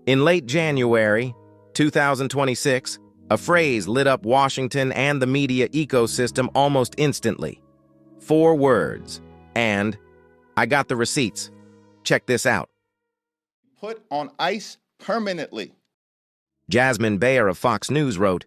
In late January 2026, a phrase lit up Washington and the media ecosystem almost instantly. 4 words, and I got the receipts. Check this out. Put on ice permanently. Jasmine Bayer of Fox News wrote,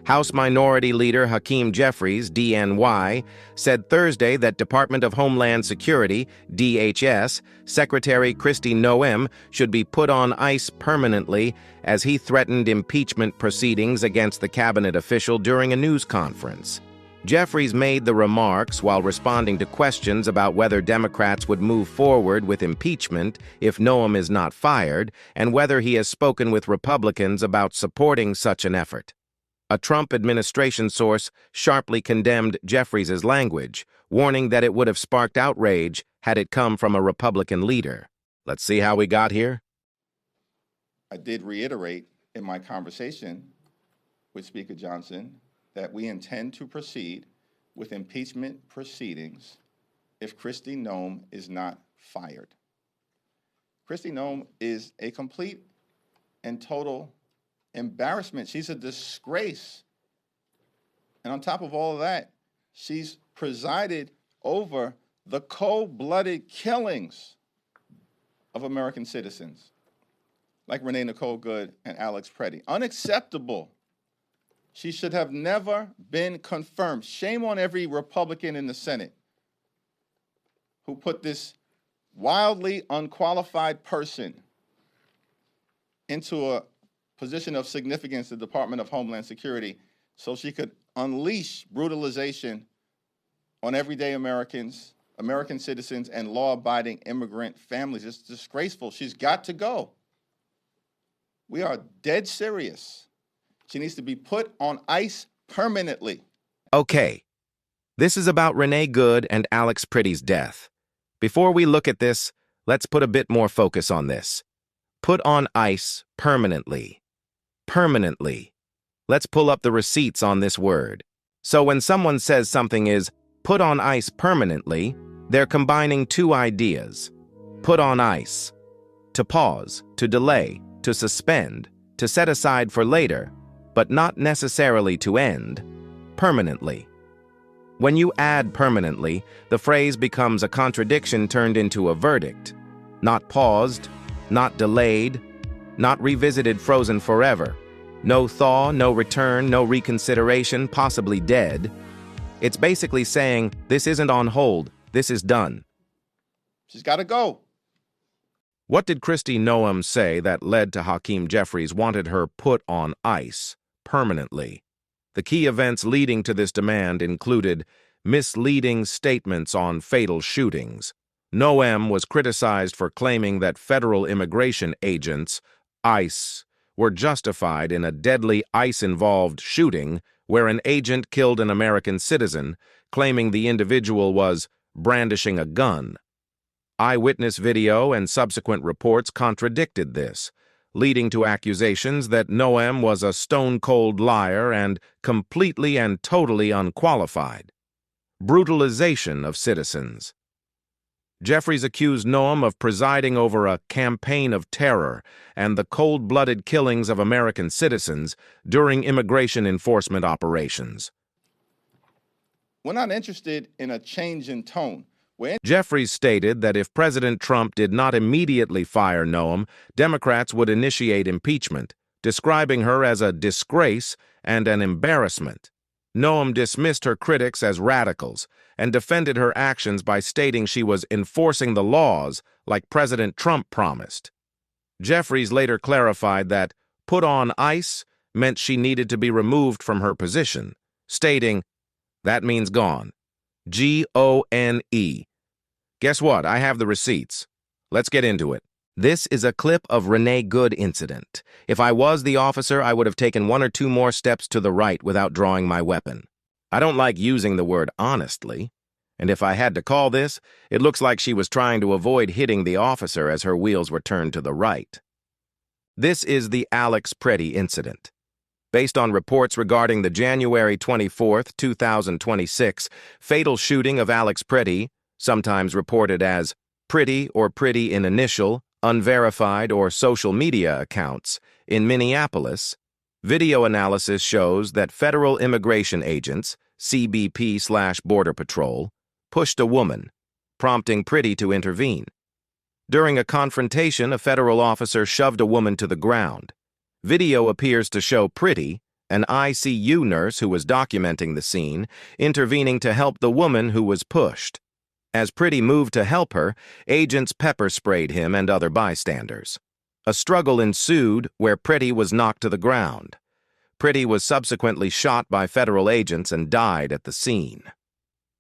House Minority Leader Hakeem Jeffries, DNY, said Thursday that Department of Homeland Security, DHS, Secretary Kristi Noem should be put on ice permanently as he threatened impeachment proceedings against the cabinet official during a news conference. Jeffries made the remarks while responding to questions about whether Democrats would move forward with impeachment if Noem is not fired, and whether he has spoken with Republicans about supporting such an effort. A Trump administration source sharply condemned Jeffries' language, warning that it would have sparked outrage had it come from a Republican leader. Let's see how we got here. I did reiterate in my conversation with Speaker Johnson that we intend to proceed with impeachment proceedings if Kristi Noem is not fired. Kristi Noem is a complete and total embarrassment. She's a disgrace. And on top of all of that, she's presided over the cold-blooded killings of American citizens, like Renee Nicole Good and Alex Preddy. Unacceptable. She should have never been confirmed. Shame on every Republican in the Senate who put this wildly unqualified person into a position of significance in the Department of Homeland Security so she could unleash brutalization on everyday Americans, American citizens, and law-abiding immigrant families. It's disgraceful. She's got to go. We are dead serious. She needs to be put on ice permanently. Okay, this is about Renee Good and Alex Preddy's death. Before we look at this, let's put a bit more focus on this. Put on ice permanently. Permanently. Let's pull up the receipts on this word. So when someone says something is put on ice permanently, they're combining 2 ideas. Put on ice. To pause, to delay, to suspend, to set aside for later, but not necessarily to end, permanently. When you add permanently, the phrase becomes a contradiction turned into a verdict. Not paused, not delayed, not revisited, frozen forever. No thaw, no return, no reconsideration, possibly dead. It's basically saying, this isn't on hold, this is done. She's got to go. What did Kristi Noem say that led to Hakeem Jeffries wanted her put on ice permanently? The key events leading to this demand included misleading statements on fatal shootings. Noem was criticized for claiming that federal immigration agents, ICE, were justified in a deadly ICE-involved shooting where an agent killed an American citizen, claiming the individual was brandishing a gun. Eyewitness video and subsequent reports contradicted this, leading to accusations that Noem was a stone-cold liar and completely and totally unqualified. Brutalization of citizens. Jeffries accused Noem of presiding over a campaign of terror and the cold-blooded killings of American citizens during immigration enforcement operations. We're not interested in a change in tone. Jeffries stated that if President Trump did not immediately fire Noem, Democrats would initiate impeachment, describing her as a disgrace and an embarrassment. Noem dismissed her critics as radicals and defended her actions by stating she was enforcing the laws like President Trump promised. Jeffries later clarified that put on ice meant she needed to be removed from her position, stating, "That means gone. Gone. Guess what? I have the receipts. Let's get into it." This is a clip of Renee Good incident. If I was the officer, I would have taken 1 or 2 more steps to the right without drawing my weapon. I don't like using the word honestly, and if I had to call this, it looks like she was trying to avoid hitting the officer as her wheels were turned to the right. This is the Alex Preddy incident. Based on reports regarding the January 24, 2026, fatal shooting of Alex Preddy, sometimes reported as Pretty or Pretty in initial, unverified, or social media accounts. In Minneapolis, video analysis shows that federal immigration agents, CBP/Border Patrol, pushed a woman, prompting Kristi to intervene. During a confrontation, a federal officer shoved a woman to the ground. Video appears to show Kristi, an ICU nurse who was documenting the scene, intervening to help the woman who was pushed. As Kristi moved to help her, agents pepper-sprayed him and other bystanders. A struggle ensued where Kristi was knocked to the ground. Kristi was subsequently shot by federal agents and died at the scene.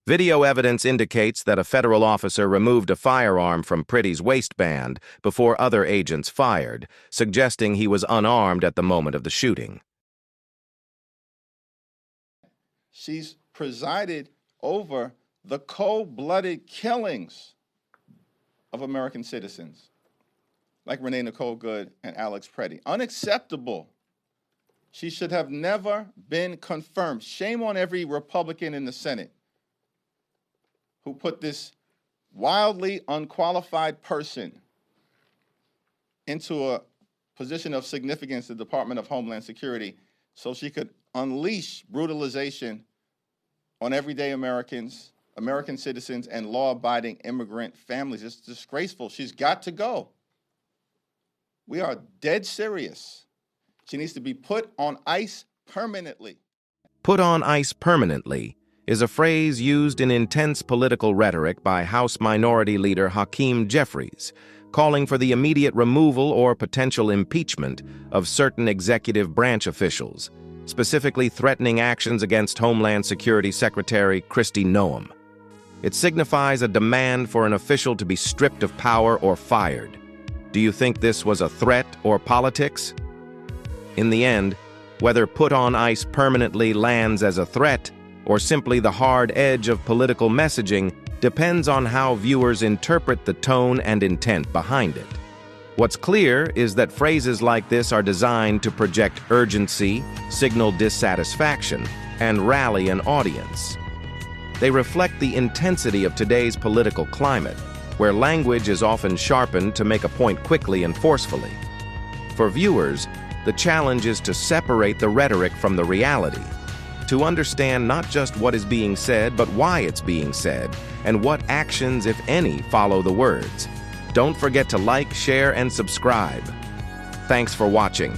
Video evidence indicates that a federal officer removed a firearm from Kriti's waistband before other agents fired, suggesting he was unarmed at the moment of the shooting. She's presided over the cold-blooded killings of American citizens, like Renee Nicole Good and Alex Preddy. Unacceptable. She should have never been confirmed. Shame on every Republican in the Senate who put this wildly unqualified person into a position of significance in the Department of Homeland Security so she could unleash brutalization on everyday Americans, American citizens, and law-abiding immigrant families. It's disgraceful. She's got to go. We are dead serious. She needs to be put on ice permanently. Put on ice permanently is a phrase used in intense political rhetoric by House Minority Leader Hakeem Jeffries, calling for the immediate removal or potential impeachment of certain executive branch officials, specifically threatening actions against Homeland Security Secretary Kristi Noem. It signifies a demand for an official to be stripped of power or fired. Do you think this was a threat or politics? In the end, whether put on ice permanently lands as a threat or simply the hard edge of political messaging depends on how viewers interpret the tone and intent behind it. What's clear is that phrases like this are designed to project urgency, signal dissatisfaction, and rally an audience. They reflect the intensity of today's political climate, where language is often sharpened to make a point quickly and forcefully. For viewers, the challenge is to separate the rhetoric from the reality, to understand not just what is being said, but why it's being said, and what actions, if any, follow the words. Don't forget to like, share, and subscribe. Thanks for watching.